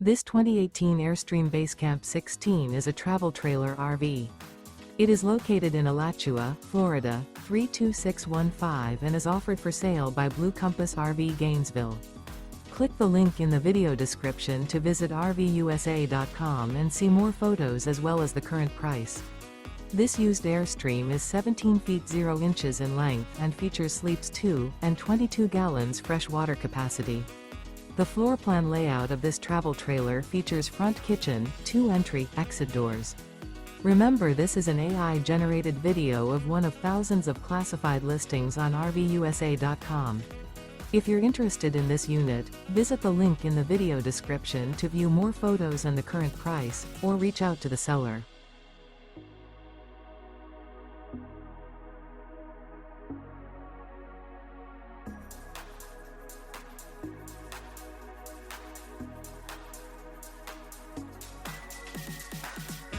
This 2018 Airstream Basecamp 16 is a travel trailer RV. It is located in Alachua, Florida, 32615 and is offered for sale by Blue Compass RV Gainesville. Click the link in the video description to visit RVUSA.com and see more photos as well as the current price. This used Airstream is 17 feet 0 inches in length and features sleeps 2 and 22 gallons fresh water capacity. The floor plan layout of this travel trailer features front kitchen, 2 entry/exit doors. Remember, this is an AI-generated video of one of thousands of classified listings on RVUSA.com. If you're interested in this unit, visit the link in the video description to view more photos and the current price, or reach out to the seller.